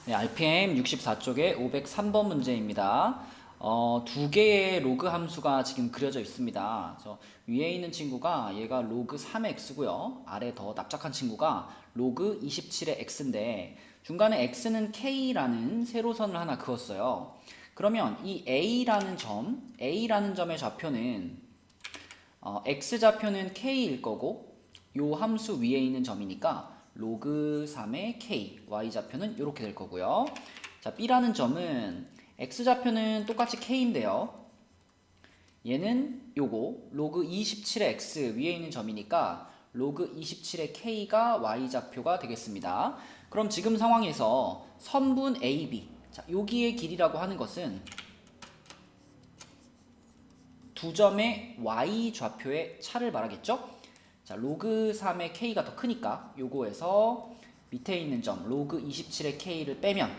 네, RPM 64쪽의 503번 문제입니다. 두 개의 로그 함수가 지금 그려져 있습니다. 그래서 위에 있는 친구가 얘가 로그 3의 x고요. 아래 더 납작한 친구가 로그 27의 x인데 중간에 x는 k라는 세로선을 하나 그었어요. 그러면 이 A라는 점의 좌표는 x좌표는 k일 거고 요 함수 위에 있는 점이니까 로그 3의 k, y좌표는 이렇게 될 거고요. 자, b라는 점은 x좌표는 똑같이 k인데요. 얘는 요거 로그 27의 x 위에 있는 점이니까 로그 27의 k가 y좌표가 되겠습니다. 그럼 지금 상황에서 선분 AB, 자, 여기의 길이라고 하는 것은 두 점의 y좌표의 차를 말하겠죠? 자, 로그 3의 k가 더 크니까 요거에서 밑에 있는 점 로그 27의 k를 빼면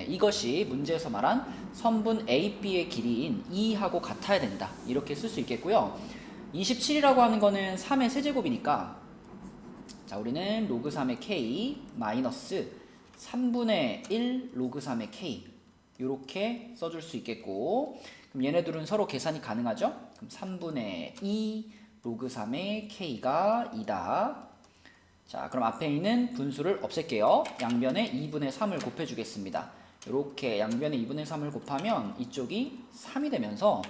이것이 문제에서 말한 선분 AB의 길이인 2하고 같아야 된다. 이렇게 쓸 수 있겠고요. 27이라고 하는 거는 3의 세제곱이니까 자, 우리는 로그 3의 k 마이너스 3분의 1 로그 3의 k 이렇게 써줄 수 있겠고 그럼 얘네들은 서로 계산이 가능하죠? 그럼 3분의 2 로그 3의 k가 2다. 자, 그럼 앞에 있는 분수를 없앨게요. 양변에 2분의 3을 곱해주겠습니다. 이렇게 양변에 2분의 3을 곱하면 이쪽이 3이 되면서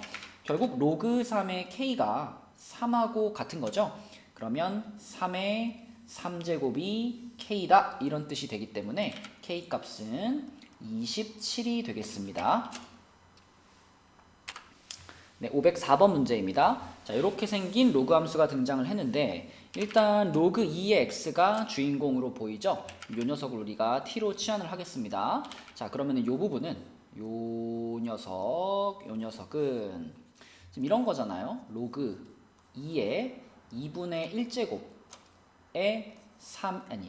결국 로그 3의 k가 3하고 같은 거죠. 그러면 3의 3제곱이 k다 이런 뜻이 되기 때문에 k 값은 27이 되겠습니다. 네, 504번 문제입니다. 자, 이렇게 생긴 로그 함수가 등장을 했는데 일단 로그 2의 x가 주인공으로 보이죠? 이 녀석을 우리가 t로 치환을 하겠습니다. 자, 그러면 이 부분은 요 녀석은 지금 이런 거잖아요. 로그 2의 2분의 1제곱에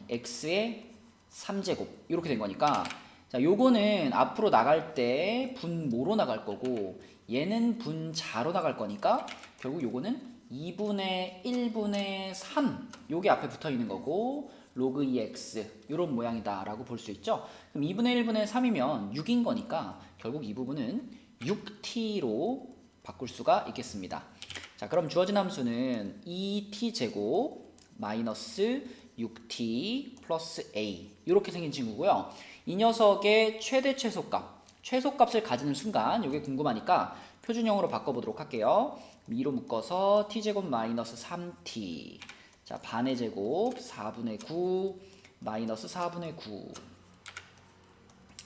x의 3제곱 이렇게 된 거니까 자, 요거는 앞으로 나갈 때 분모로 나갈 거고 얘는 분자로 나갈 거니까 결국 요거는 2분의 1분의 3 요게 앞에 붙어 있는 거고 로그 2x 요런 모양이다 라고 볼 수 있죠. 그럼 2분의 1분의 3이면 6인 거니까 결국 이 부분은 6t로 바꿀 수가 있겠습니다. 자, 그럼 주어진 함수는 2t제곱 마이너스 6t 플러스 a 이렇게 생긴 친구고요. 이 녀석의 최대 최소값을 가지는 순간 이게 궁금하니까 표준형으로 바꿔보도록 할게요. 2로 묶어서 t제곱 마이너스 3t 자, 반의 제곱 4분의 9 마이너스 4분의 9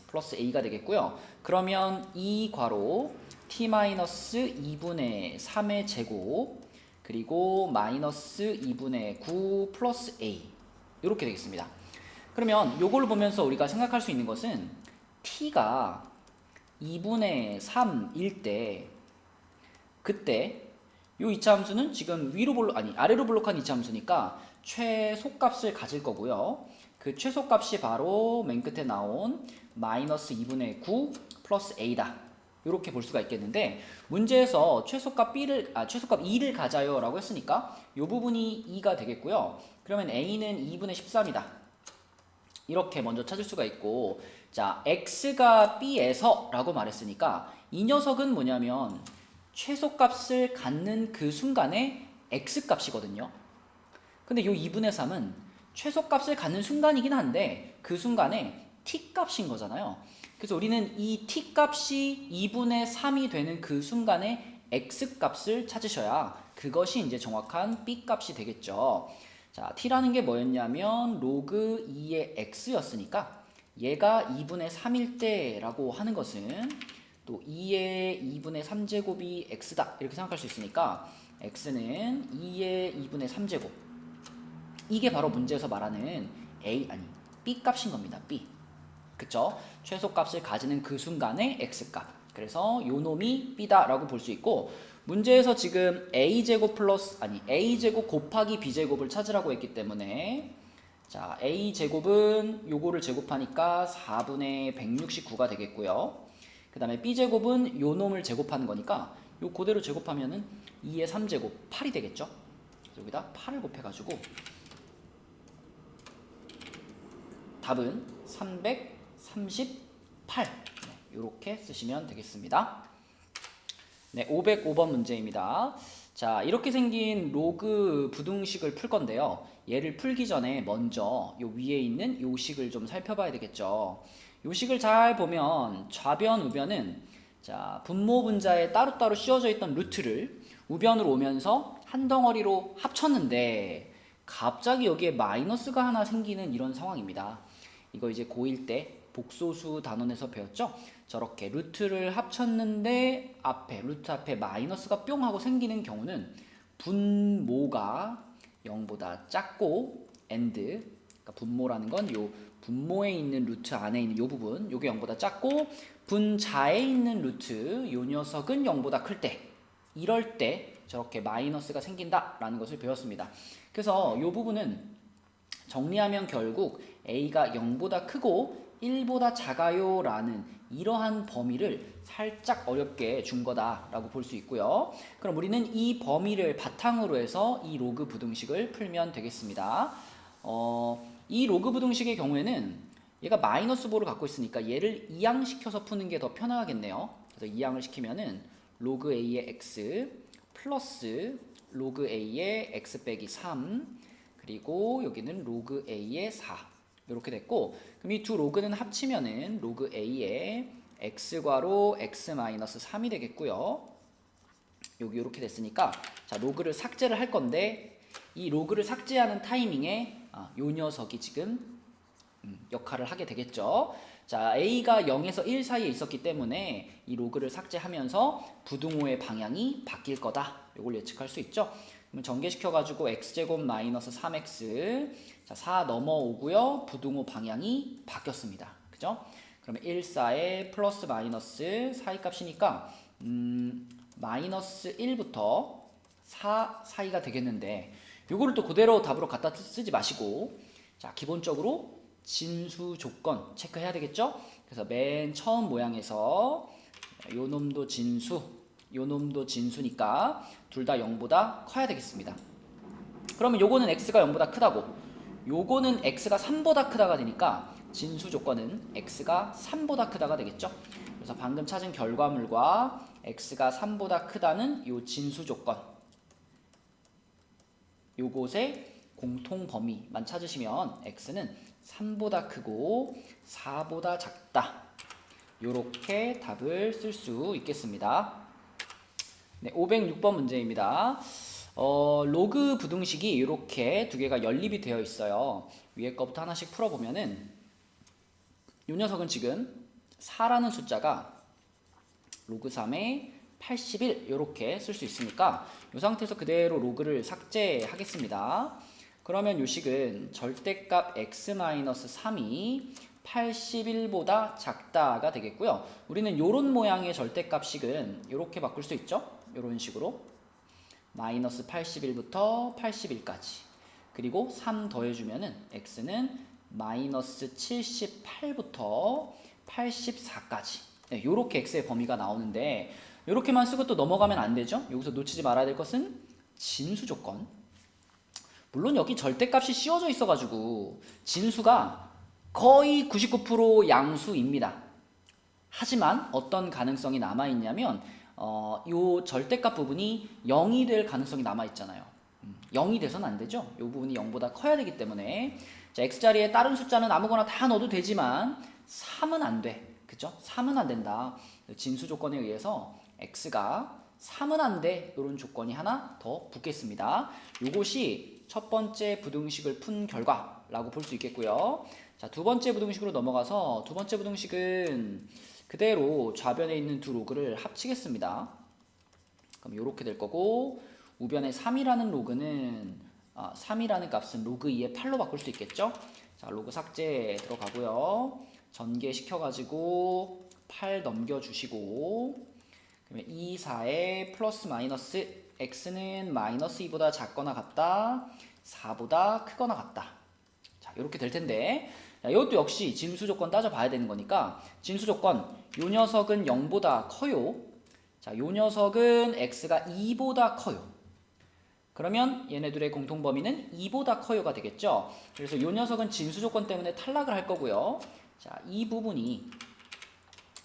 플러스 a가 되겠고요. 그러면 이 괄호 t 마이너스 2분의 3의 제곱 그리고 마이너스 2분의 9 플러스 a 이렇게 되겠습니다. 그러면 요걸 보면서 우리가 생각할 수 있는 것은 t가 2분의 3일 때 그때 요 이차함수는 지금 아래로 블록한 이차함수니까 최소값을 가질 거고요. 그 최소값이 바로 맨 끝에 나온 마이너스 2분의 9 플러스 a다. 이렇게 볼 수가 있겠는데 문제에서 최소값 2를 가져요 라고 했으니까 이 부분이 2가 되겠고요. 그러면 a는 2분의 13이다. 이렇게 먼저 찾을 수가 있고 자, x가 b에서 라고 말했으니까 이 녀석은 뭐냐면 최소값을 갖는 그 순간에 x값이거든요. 근데 이 2분의 3은 최소값을 갖는 순간이긴 한데 그 순간에 t값인 거잖아요. 그래서 우리는 이 t값이 2분의 3이 되는 그 순간에 x값을 찾으셔야 그것이 이제 정확한 b값이 되겠죠. 자, t라는 게 뭐였냐면 로그 2의 x였으니까 얘가 2분의 3일 때라고 하는 것은 또 2의 2분의 3제곱이 x다 이렇게 생각할 수 있으니까 x는 2의 2분의 3제곱 이게 바로 문제에서 말하는 b 값인 겁니다. b 그쵸? 최소값을 가지는 그 순간의 x값 그래서 요 놈이 b다 라고 볼 수 있고 문제에서 지금 a제곱 곱하기 b제곱을 찾으라고 했기 때문에 자, a제곱은 요거를 제곱하니까 4분의 169가 되겠고요. 그 다음에 b제곱은 요 놈을 제곱하는 거니까 요 그대로 제곱하면은 2의 3제곱 8이 되겠죠. 여기다 8을 곱해가지고 답은 330 8. 이렇게 쓰시면 되겠습니다. 네, 505번 문제입니다. 자, 이렇게 생긴 로그 부등식을 풀 건데요. 얘를 풀기 전에 먼저 요 위에 있는 요 식을 좀 살펴봐야 되겠죠. 요 식을 잘 보면 좌변, 우변은 자, 분모 분자에 따로따로 씌워져 있던 루트를 우변으로 오면서 한 덩어리로 합쳤는데 갑자기 여기에 마이너스가 하나 생기는 이런 상황입니다. 이거 이제 고1 때 복소수 단원에서 배웠죠? 저렇게 루트를 합쳤는데 루트 앞에 마이너스가 뿅 하고 생기는 경우는 분모가 0보다 작고 그러니까 분모라는 건 요 분모에 있는 루트 안에 있는 요 부분, 요게 0보다 작고 분자에 있는 루트 요 녀석은 0보다 클 때, 이럴 때 저렇게 마이너스가 생긴다라는 것을 배웠습니다. 그래서 요 부분은 정리하면 결국 a가 0보다 크고 1보다 작아요 라는 이러한 범위를 살짝 어렵게 준 거다라고 볼 수 있고요. 그럼 우리는 이 범위를 바탕으로 해서 이 로그 부등식을 풀면 되겠습니다. 이 로그 부등식의 경우에는 얘가 마이너스 보를 갖고 있으니까 얘를 이항시켜서 푸는 게 더 편하겠네요. 그래서 이항을 시키면은 로그 a의 x 플러스 로그 a의 x 빼기 3 그리고 여기는 로그 a의 4 이렇게 됐고, 그럼 이 두 로그는 합치면은 로그 a의 x괄호 x 마이너스 3이 되겠고요. 여기 이렇게 됐으니까 자, 로그를 삭제를 할 건데 이 로그를 삭제하는 타이밍에 요 녀석이 지금 역할을 하게 되겠죠. 자, a가 0에서 1 사이에 있었기 때문에 이 로그를 삭제하면서 부등호의 방향이 바뀔 거다. 이걸 예측할 수 있죠. 그럼 전개시켜가지고 x제곱 마이너스 3x 자, 4 넘어오고요. 부등호 방향이 바뀌었습니다. 그죠? 그러면 1, 4에 플러스 마이너스 사이 값이니까 마이너스 1부터 4 사이가 되겠는데 요거를 또 그대로 답으로 갖다 쓰지 마시고 자, 기본적으로 진수 조건 체크해야 되겠죠? 그래서 맨 처음 모양에서 요 놈도 진수, 요 놈도 진수니까 둘 다 0보다 커야 되겠습니다. 그러면 요거는 x가 0보다 크다고, 요거는 x가 3보다 크다가 되니까 진수 조건은 x가 3보다 크다가 되겠죠? 그래서 방금 찾은 결과물과 x가 3보다 크다는 요 진수 조건, 요곳의 공통 범위만 찾으시면 x는 3보다 크고 4보다 작다. 요렇게 답을 쓸 수 있겠습니다. 네, 506번 문제입니다. 로그 부등식이 이렇게 두 개가 연립이 되어 있어요. 위에 거부터 하나씩 풀어보면은 이 녀석은 지금 4라는 숫자가 로그 3에 81 이렇게 쓸 수 있으니까 이 상태에서 그대로 로그를 삭제하겠습니다. 그러면 이 식은 절대값 x-3이 81보다 작다가 되겠고요. 우리는 이런 모양의 절대값식은 이렇게 바꿀 수 있죠. 이런 식으로 마이너스 81부터 81까지 그리고 3 더해주면은 x는 마이너스 78부터 84까지 네, 이렇게 x의 범위가 나오는데 이렇게만 쓰고 또 넘어가면 안 되죠. 여기서 놓치지 말아야 될 것은 진수 조건. 물론 여기 절대값이 씌워져 있어가지고 진수가 거의 99% 양수입니다. 하지만 어떤 가능성이 남아있냐면 요 절대값 부분이 0이 될 가능성이 남아있잖아요. 0이 돼서는 안 되죠. 이 부분이 0보다 커야 되기 때문에 자, x자리에 다른 숫자는 아무거나 다 넣어도 되지만 3은 안 돼. 그죠? 3은 안 된다. 진수 조건에 의해서 x가 3은 안 돼. 이런 조건이 하나 더 붙겠습니다. 요것이 첫 번째 부등식을 푼 결과라고 볼 수 있겠고요. 자, 두 번째 부등식으로 넘어가서 두 번째 부등식은 그대로 좌변에 있는 두 로그를 합치겠습니다. 그럼 이렇게 될 거고 우변에 3이라는 로그는 3이라는 값은 로그 2의 8로 바꿀 수 있겠죠? 자, 로그 삭제 들어가고요. 전개시켜가지고 8 넘겨주시고 그러면 2, 4에 플러스 마이너스 x는 마이너스 2보다 작거나 같다 4보다 크거나 같다. 자, 이렇게 될 텐데 자, 이것도 역시 진수 조건 따져봐야 되는 거니까 진수 조건 요 녀석은 0보다 커요. 자, 요 녀석은 x가 2보다 커요. 그러면 얘네들의 공통 범위는 2보다 커요가 되겠죠. 그래서 요 녀석은 진수 조건 때문에 탈락을 할 거고요. 자, 이 부분이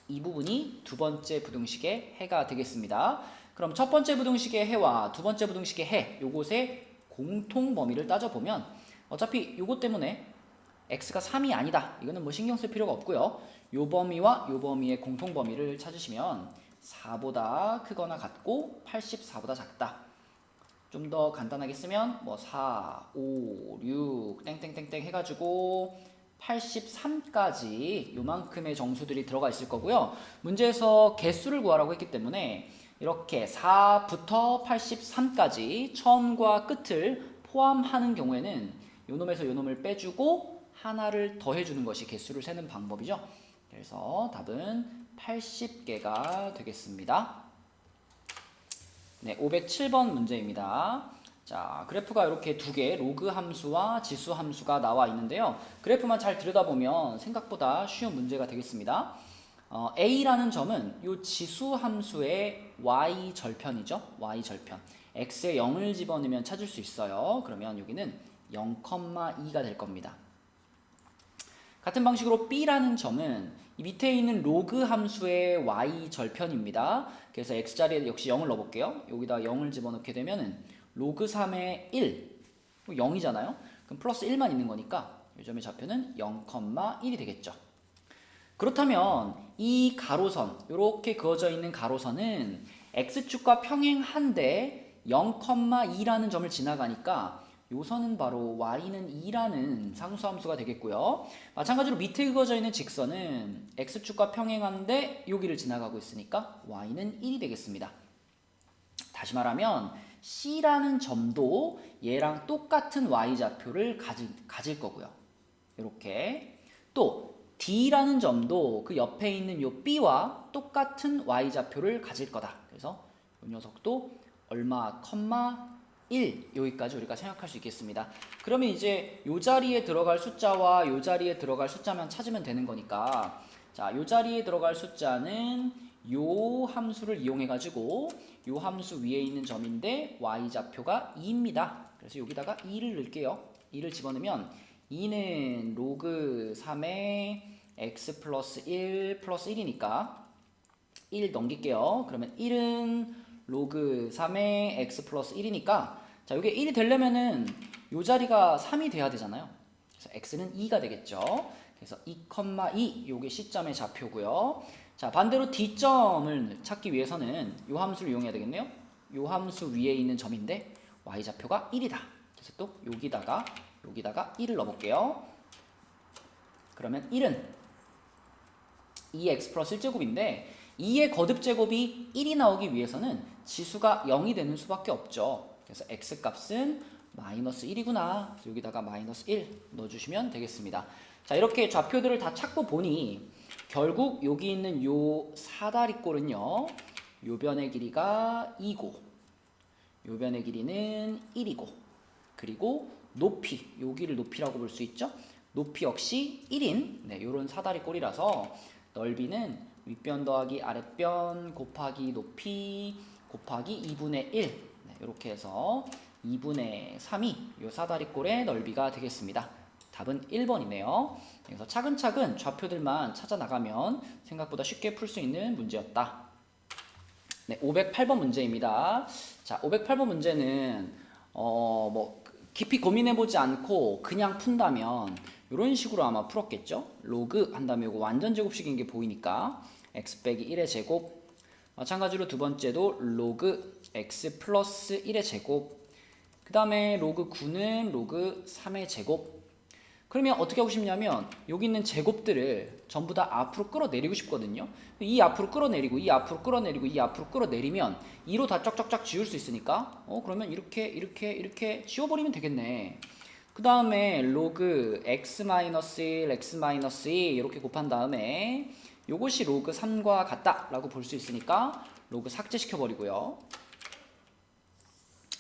이 부분이 두 번째 부등식의 해가 되겠습니다. 그럼 첫 번째 부등식의 해와 두 번째 부등식의 해, 요것의 공통 범위를 따져보면 어차피 요것 때문에 x가 3이 아니다. 이거는 뭐 신경 쓸 필요가 없고요. 요 범위와 요 범위의 공통 범위를 찾으시면 4보다 크거나 같고 84보다 작다. 좀 더 간단하게 쓰면 뭐 4, 5, 6 땡땡땡땡 해가지고 83까지 요만큼의 정수들이 들어가 있을 거고요. 문제에서 개수를 구하라고 했기 때문에 이렇게 4부터 83까지 처음과 끝을 포함하는 경우에는 요놈에서 요놈을 빼주고 하나를 더해주는 것이 개수를 세는 방법이죠. 그래서 답은 80개가 되겠습니다. 네, 507번 문제입니다. 자, 그래프가 이렇게 두 개, 로그 함수와 지수 함수가 나와 있는데요. 그래프만 잘 들여다보면 생각보다 쉬운 문제가 되겠습니다. A라는 점은 이 지수 함수의 y 절편이죠. y 절편. x에 0을 집어넣으면 찾을 수 있어요. 그러면 여기는 0,2가 될 겁니다. 같은 방식으로 B라는 점은 이 밑에 있는 로그 함수의 y 절편입니다. 그래서 x자리에 역시 0을 넣어볼게요. 여기다 0을 집어넣게 되면은 로그 3의 1, 0이잖아요. 그럼 플러스 1만 있는 거니까 이 점의 좌표는 0,1이 되겠죠. 그렇다면 이 가로선, 이렇게 그어져 있는 가로선은 x축과 평행한데 0,2라는 점을 지나가니까 요 선은 바로 y는 2라는 상수함수가 되겠고요. 마찬가지로 밑에 그어져 있는 직선은 x축과 평행한데 여기를 지나가고 있으니까 y는 1이 되겠습니다. 다시 말하면 C라는 점도 얘랑 똑같은 y좌표를 가질 거고요. 이렇게 또 D라는 점도 그 옆에 있는 요 B와 똑같은 y좌표를 가질 거다. 그래서 이 녀석도 얼마, 1 여기까지 우리가 생각할 수 있겠습니다. 그러면 이제 요 자리에 들어갈 숫자와 요 자리에 들어갈 숫자만 찾으면 되는 거니까 자, 요 자리에 들어갈 숫자는 요 함수를 이용해 가지고 요 함수 위에 있는 점인데 y좌표가 2입니다. 그래서 여기다가 2를 넣을게요. 2를 집어넣으면 2는 로그 3의 x 플러스 1 플러스 1이니까 1 넘길게요. 그러면 1은 로그 3의 x 플러스 1이니까 자, 이게 1이 되려면은 요 자리가 3이 돼야 되잖아요. 그래서 x는 2가 되겠죠. 그래서 2,2 요게 C점의 좌표고요. 자, 반대로 D점을 찾기 위해서는 요 함수를 이용해야 되겠네요. 요 함수 위에 있는 점인데 y좌표가 1이다. 그래서 또 여기다가 1을 넣어볼게요. 그러면 1은 2x 플러스 1제곱인데 2의 거듭제곱이 1이 나오기 위해서는 지수가 0이 되는 수밖에 없죠. 그래서 x값은 마이너스 1이구나. 여기다가 마이너스 1 넣어주시면 되겠습니다. 자, 이렇게 좌표들을 다 찾고 보니 결국 여기 있는 요 사다리꼴은요. 요 변의 길이가 2고 요 변의 길이는 1이고 그리고 높이, 여기를 높이라고 볼 수 있죠. 높이 역시 1인 네, 요런 사다리꼴이라서 넓이는 윗변 더하기 아랫변 곱하기 높이 곱하기 2분의 1 네, 이렇게 해서 2분의 3이 요 사다리꼴의 넓이가 되겠습니다. 답은 1번이네요. 그래서 차근차근 좌표들만 찾아 나가면 생각보다 쉽게 풀 수 있는 문제였다. 네, 508번 문제입니다. 자, 508번 문제는 뭐 깊이 고민해보지 않고 그냥 푼다면 이런 식으로 아마 풀었겠죠. 로그 한 다음에 이거 완전 제곱식인 게 보이니까 x 빼기 1의 제곱. 마찬가지로 두 번째도 로그 x 플러스 1의 제곱. 그 다음에 로그 9는 로그 3의 제곱. 그러면 어떻게 하고 싶냐면 여기 있는 제곱들을 전부 다 앞으로 끌어내리고 싶거든요. 이 앞으로 끌어내리고 이 앞으로 끌어내리고 이 앞으로 끌어내리면 2로 다 쫙쫙쫙 지울 수 있으니까 그러면 이렇게 지워버리면 되겠네. 그 다음에 로그 x-1, x-2 이렇게 곱한 다음에 요것이 로그 3과 같다 라고 볼 수 있으니까 로그 삭제시켜버리고요.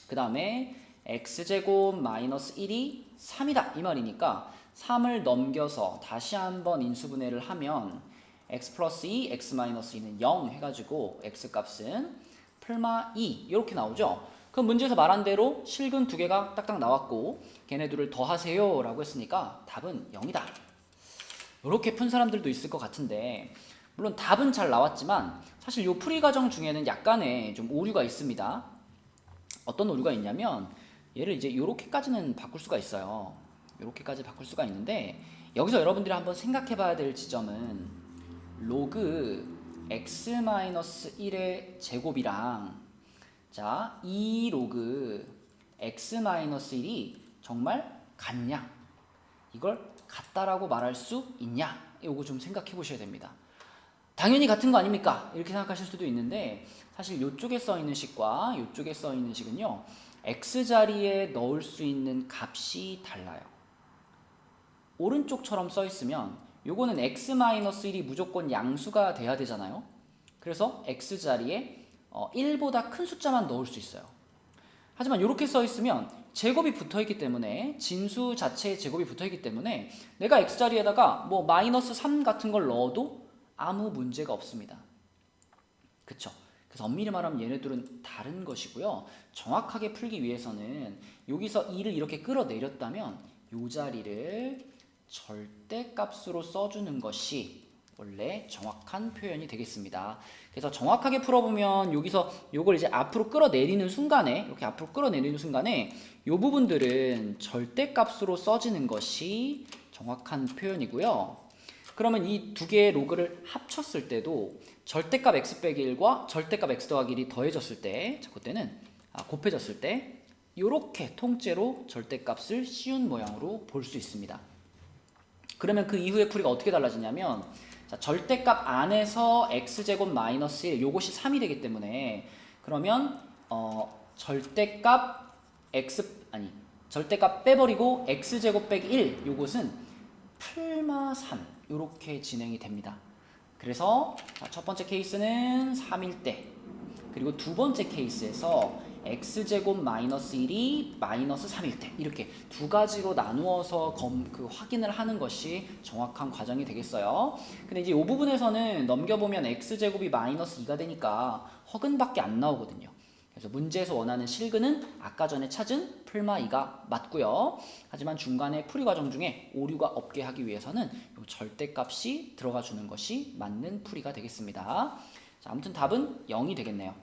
그 다음에 x제곱 마이너스 1이 3이다 이 말이니까 3을 넘겨서 다시 한번 인수분해를 하면 x 플러스 2, x 마이너스 2는 0 해가지고 x값은 풀마 2 이렇게 나오죠. 그럼 문제에서 말한 대로 실근 두 개가 딱딱 나왔고 걔네들을 더하세요 라고 했으니까 답은 0이다. 이렇게 푼 사람들도 있을 것 같은데 물론 답은 잘 나왔지만 사실 이 풀이 과정 중에는 약간의 좀 오류가 있습니다. 어떤 오류가 있냐면 얘를 이제 이렇게까지는 바꿀 수가 있어요. 이렇게까지 바꿀 수가 있는데 여기서 여러분들이 한번 생각해 봐야 될 지점은 로그 x-1의 제곱이랑 자, 2 로그 x-1이 정말 같냐? 이걸 같다라고 말할 수 있냐? 이거 좀 생각해 보셔야 됩니다. 당연히 같은 거 아닙니까? 이렇게 생각하실 수도 있는데 사실 이쪽에 써 있는 식과 이쪽에 써 있는 식은요. x자리에 넣을 수 있는 값이 달라요. 오른쪽처럼 써 있으면 요거는 x-1이 무조건 양수가 돼야 되잖아요. 그래서 x자리에 1보다 큰 숫자만 넣을 수 있어요. 하지만 이렇게 써 있으면 제곱이 붙어 있기 때문에 진수 자체의 제곱이 붙어 있기 때문에 내가 x자리에다가 뭐 마이너스 3 같은 걸 넣어도 아무 문제가 없습니다. 그쵸? 그래서 엄밀히 말하면 얘네들은 다른 것이고요. 정확하게 풀기 위해서는 여기서 2를 이렇게 끌어내렸다면 이 자리를 절대값으로 써주는 것이 원래 정확한 표현이 되겠습니다. 그래서 정확하게 풀어보면 여기서 요걸 이제 앞으로 끌어내리는 순간에 이렇게 앞으로 끌어내리는 순간에 이 부분들은 절대값으로 써지는 것이 정확한 표현이고요. 그러면 이 두 개의 로그를 합쳤을 때도 절대값 x 빼기 1과 절대값 x 더하기 1이 더해졌을 때, 자, 그때는 곱해졌을 때 이렇게 통째로 절대값을 씌운 모양으로 볼 수 있습니다. 그러면 그 이후의 풀이가 어떻게 달라지냐면 자, 절대값 안에서 x제곱 마이너스 1 요것이 3이 되기 때문에 그러면 절대값 절대값 빼버리고 x제곱 빼기 1 요것은 풀마 3 요렇게 진행이 됩니다. 그래서 자, 첫 번째 케이스는 3일 때 그리고 두 번째 케이스에서 x제곱 마이너스 1이 마이너스 3일 때 이렇게 두 가지로 나누어서 확인을 하는 것이 정확한 과정이 되겠어요. 근데 이제 이 부분에서는 넘겨보면 x제곱이 마이너스 2가 되니까 허근밖에 안 나오거든요. 그래서 문제에서 원하는 실근은 아까 전에 찾은 풀마 2가 맞고요. 하지만 중간에 풀이 과정 중에 오류가 없게 하기 위해서는 이 절대값이 들어가 주는 것이 맞는 풀이가 되겠습니다. 자, 아무튼 답은 0이 되겠네요.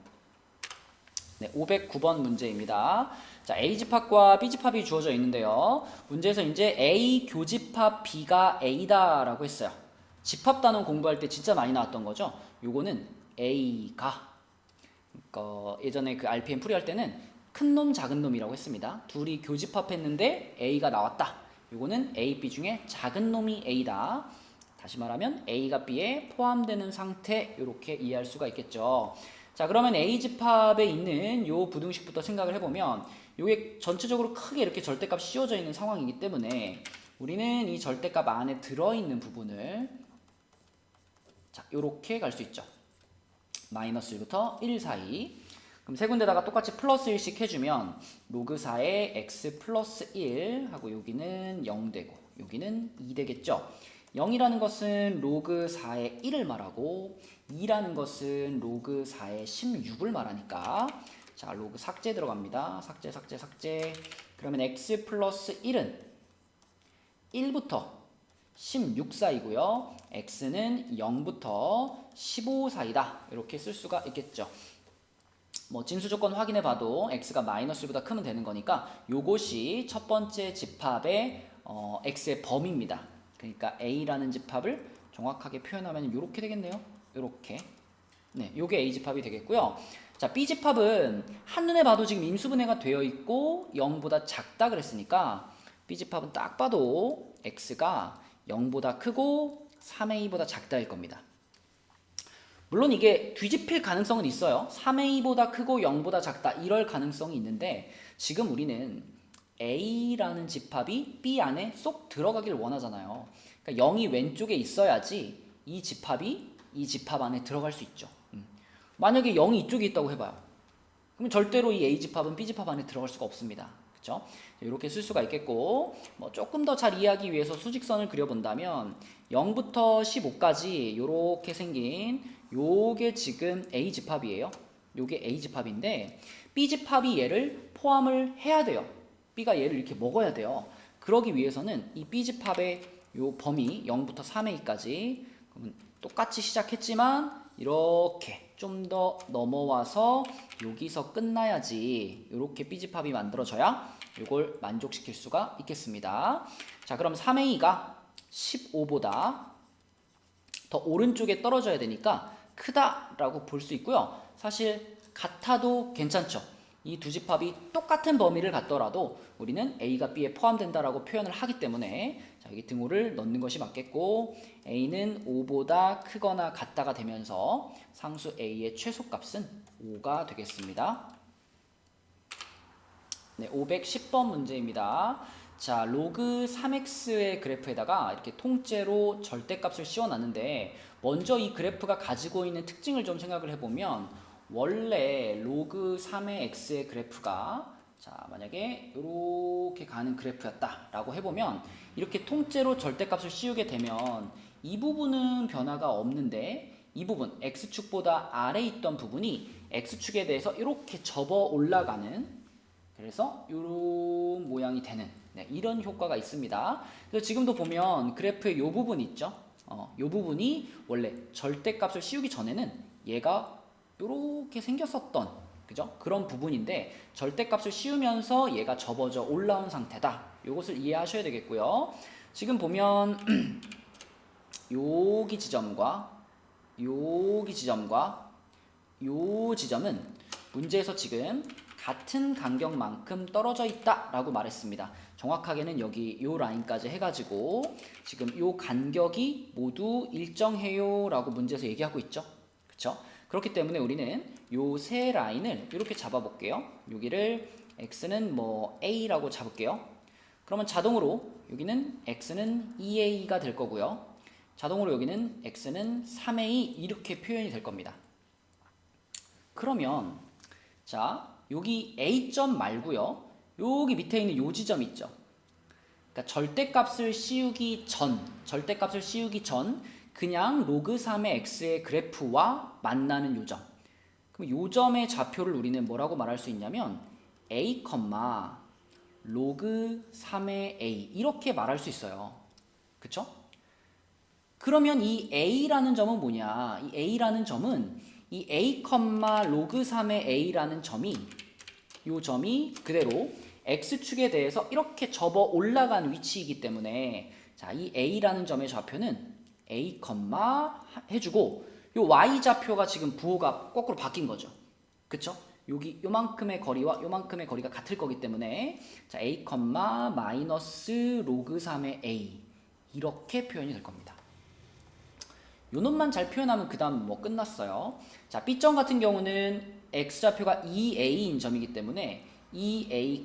네, 509번 문제입니다. 자, A집합과 B집합이 주어져 있는데요. 문제에서 이제 A 교집합 B가 A다라고 했어요. 집합 단원 공부할 때 진짜 많이 나왔던 거죠. 요거는 A가 예전에 그 RPM 풀이할 때는 큰 놈 작은 놈이라고 했습니다. 둘이 교집합했는데 A가 나왔다. 요거는 A, B 중에 작은 놈이 A다. 다시 말하면 A가 B에 포함되는 상태 이렇게 이해할 수가 있겠죠. 자, 그러면 A집합에 있는 요 부등식부터 생각을 해보면 요게 전체적으로 크게 이렇게 절대값 씌워져 있는 상황이기 때문에 우리는 이 절대값 안에 들어있는 부분을 자, 요렇게 갈 수 있죠. 마이너스 1부터 1 사이. 그럼 세 군데다가 똑같이 플러스 1씩 해주면 로그 4의 x 플러스 1 하고 여기는 0 되고 여기는 2 되겠죠. 0이라는 것은 로그 4의 1을 말하고 2라는 것은 로그 4의 16을 말하니까 자, 로그 삭제 들어갑니다. 삭제. 그러면 x 플러스 1은 1부터 16 사이고요. x는 0부터 15 사이다. 이렇게 쓸 수가 있겠죠. 뭐 진수 조건 확인해 봐도 x가 마이너스 1보다 크면 되는 거니까 요것이 첫 번째 집합의 x의 범위입니다. 그러니까 A라는 집합을 정확하게 표현하면 이렇게 되겠네요. 이렇게. 네, 요게 A집합이 되겠고요. 자, B집합은 한눈에 봐도 지금 임수분해가 되어 있고 0보다 작다 그랬으니까 B집합은 딱 봐도 X가 0보다 크고 3의 2보다 작다일 겁니다. 물론 이게 뒤집힐 가능성은 있어요. 3의 2보다 크고 0보다 작다 이럴 가능성이 있는데 지금 우리는 A라는 집합이 B 안에 쏙 들어가길 원하잖아요. 그러니까 0이 왼쪽에 있어야지 이 집합이 이 집합 안에 들어갈 수 있죠. 만약에 0이 이쪽에 있다고 해봐요. 그럼 절대로 이 A집합은 B집합 안에 들어갈 수가 없습니다. 그렇죠? 이렇게 쓸 수가 있겠고 뭐 조금 더 잘 이해하기 위해서 수직선을 그려본다면 0부터 15까지 이렇게 생긴 요게 지금 A집합이에요. 요게 A집합인데 B집합이 얘를 포함을 해야 돼요. B가 얘를 이렇게 먹어야 돼요. 그러기 위해서는 이 B집합의 요 범위 0부터 3A까지 그러면 똑같이 시작했지만 이렇게 좀 더 넘어와서 여기서 끝나야지 이렇게 삐집합이 만들어져야 이걸 만족시킬 수가 있겠습니다. 자, 그럼 3a가 15보다 더 오른쪽에 떨어져야 되니까 크다라고 볼 수 있고요. 사실 같아도 괜찮죠. 이 두 집합이 똑같은 범위를 갖더라도 우리는 a가 b에 포함된다라고 표현을 하기 때문에 자, 여기 등호를 넣는 것이 맞겠고 a는 5보다 크거나 같다가 되면서 상수 a의 최소값은 5가 되겠습니다. 네, 510번 문제입니다. 자, 로그 3x의 그래프에다가 이렇게 통째로 절대값을 씌워놨는데 먼저 이 그래프가 가지고 있는 특징을 좀 생각을 해보면 원래 로그 3의 x의 그래프가 자, 만약에 이렇게 가는 그래프였다라고 해보면 이렇게 통째로 절대값을 씌우게 되면 이 부분은 변화가 없는데 이 부분 x축보다 아래에 있던 부분이 x축에 대해서 이렇게 접어 올라가는 그래서 이런 모양이 되는 네, 이런 효과가 있습니다. 그래서 지금도 보면 그래프의 이 부분 있죠? 이 부분이 원래 절대값을 씌우기 전에는 얘가 이렇게 생겼었던 그죠? 그런 부분인데 절대값을 씌우면서 얘가 접어져 올라온 상태다. 이것을 이해하셔야 되겠고요. 지금 보면 여기 지점과 여기 지점과 요 지점은 문제에서 지금 같은 간격만큼 떨어져 있다라고 말했습니다. 정확하게는 여기 요 라인까지 해가지고 지금 요 간격이 모두 일정해요라고 문제에서 얘기하고 있죠. 그쵸? 그렇기 때문에 우리는 요 세 라인을 이렇게 잡아볼게요. 여기를 x는 뭐 a라고 잡을게요. 그러면 자동으로 여기는 x는 2a가 될 거고요. 자동으로 여기는 x는 3a 이렇게 표현이 될 겁니다. 그러면 자 여기 a점 말고요. 여기 밑에 있는 요 지점 있죠. 그러니까 절대값을 씌우기 전 그냥 로그 3의 x의 그래프와 만나는 요점. 그럼 요점의 좌표를 우리는 뭐라고 말할 수 있냐면 a, 로그 3의 a 이렇게 말할 수 있어요. 그쵸? 그러면 이 a라는 점은 뭐냐? 이 a라는 점은 이 a, 로그 3의 a라는 점이 요 점이 그대로 x축에 대해서 이렇게 접어 올라간 위치이기 때문에 자, 이 a라는 점의 좌표는 a, 해주고 요 y 좌표가 지금 부호가 거꾸로 바뀐 거죠. 그쵸? 여기 요만큼의 거리와 요만큼의 거리가 같을 거기 때문에 자, a, 마이너스 로그 3의 a 이렇게 표현이 될 겁니다. 요 놈만 잘 표현하면 그 다음 뭐 끝났어요. 자, B점 같은 경우는 x좌표가 2a인 점이기 때문에 2a,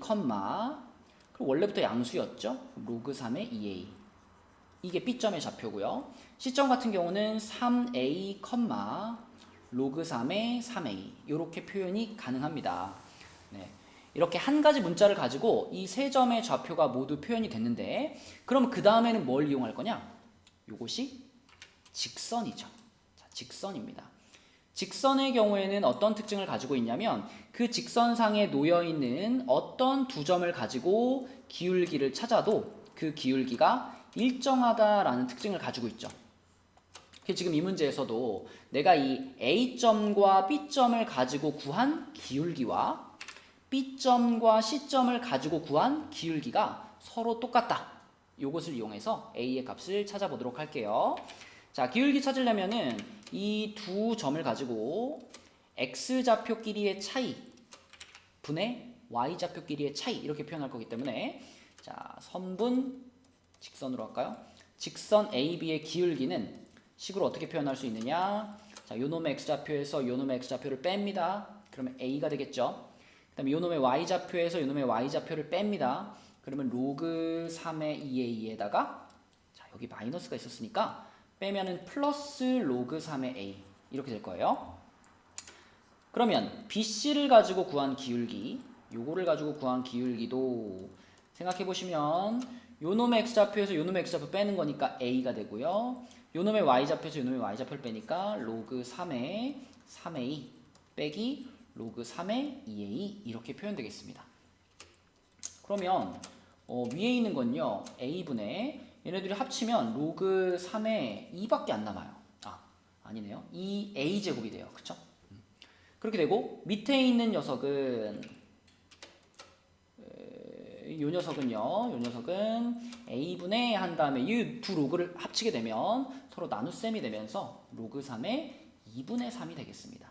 그리고 원래부터 양수였죠. 로그 3의 2a. 이게 B점의 좌표고요. C점 같은 경우는 3a, 로그 3의 3a. 이렇게 표현이 가능합니다. 네. 이렇게 한 가지 문자를 가지고 이 세 점의 좌표가 모두 표현이 됐는데 그럼 그 다음에는 뭘 이용할 거냐? 요것이 직선이죠. 자, 직선입니다. 직선의 경우에는 어떤 특징을 가지고 있냐면 그 직선상에 놓여있는 어떤 두 점을 가지고 기울기를 찾아도 그 기울기가 일정하다라는 특징을 가지고 있죠. 지금 이 문제에서도 내가 이 A점과 B점을 가지고 구한 기울기와 B점과 C점을 가지고 구한 기울기가 서로 똑같다. 이것을 이용해서 A의 값을 찾아보도록 할게요. 자, 기울기 찾으려면은 이 두 점을 가지고 x좌표끼리의 차이 분의 y좌표끼리의 차이 이렇게 표현할 거기 때문에 자, 선분 직선으로 할까요? 직선 AB의 기울기는 식으로 어떻게 표현할 수 있느냐? 자, 요놈의 x좌표에서 요놈의 x좌표를 뺍니다. 그러면 a가 되겠죠. 그다음에 요놈의 y좌표에서 요놈의 y좌표를 뺍니다. 그러면 로그 3의 2a에다가 자, 여기 마이너스가 있었으니까 빼면은 플러스 로그 3의 a 이렇게 될 거예요. 그러면 BC를 가지고 구한 기울기 요거를 가지고 구한 기울기도 생각해 보시면 요놈의 x좌표에서 요놈의 x좌표 빼는 거니까 a가 되고요. 요놈의 y좌표에서 요놈의 y좌표를 빼니까 로그 3의 3a 빼기 로그 3의 2a 이렇게 표현되겠습니다. 그러면 위에 있는 건요 a분의 얘네들이 합치면 로그 3의 2밖에 안 남아요. 아니네요. 2a제곱이 돼요. 그쵸? 그렇게 되고 밑에 있는 녀석은 요 녀석은 a분의 한 다음에 이 두 로그를 합치게 되면 서로 나눗셈이 되면서 로그 3의 2분의 3이 되겠습니다.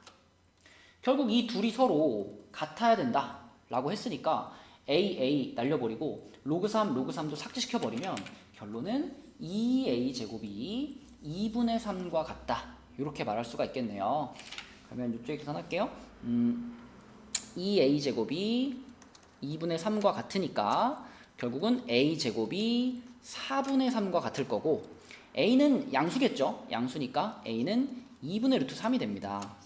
결국 이 둘이 서로 같아야 된다 라고 했으니까 a 날려버리고 로그 3도 삭제시켜버리면 결론은 2a 제곱이 2분의 3과 같다 이렇게 말할 수가 있겠네요. 그러면 이쪽에 계산할게요. 2a 제곱이 2분의 3과 같으니까 결국은 a 제곱이 4분의 3과 같을 거고 a는 양수겠죠. 양수니까 a는 2분의 루트 3이 됩니다.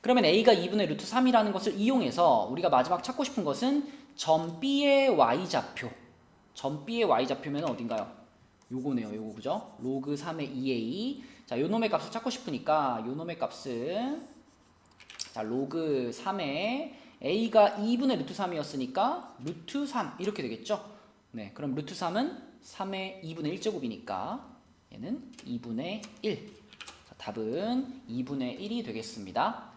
그러면 a가 2분의 루트 3이라는 것을 이용해서 우리가 마지막 찾고 싶은 것은 점 B의 y좌표. 점 B의 y좌표면 어딘가요? 요거네요. 요거 그죠? 로그 3의 2a. 자, 요 놈의 값을 찾고 싶으니까 요 놈의 값은 자, 로그 3의 a가 2분의 루트 3이었으니까 루트 3 이렇게 되겠죠? 네, 그럼 루트 3은 3의 2분의 1제곱이니까 얘는 2분의 1. 자, 답은 2분의 1이 되겠습니다.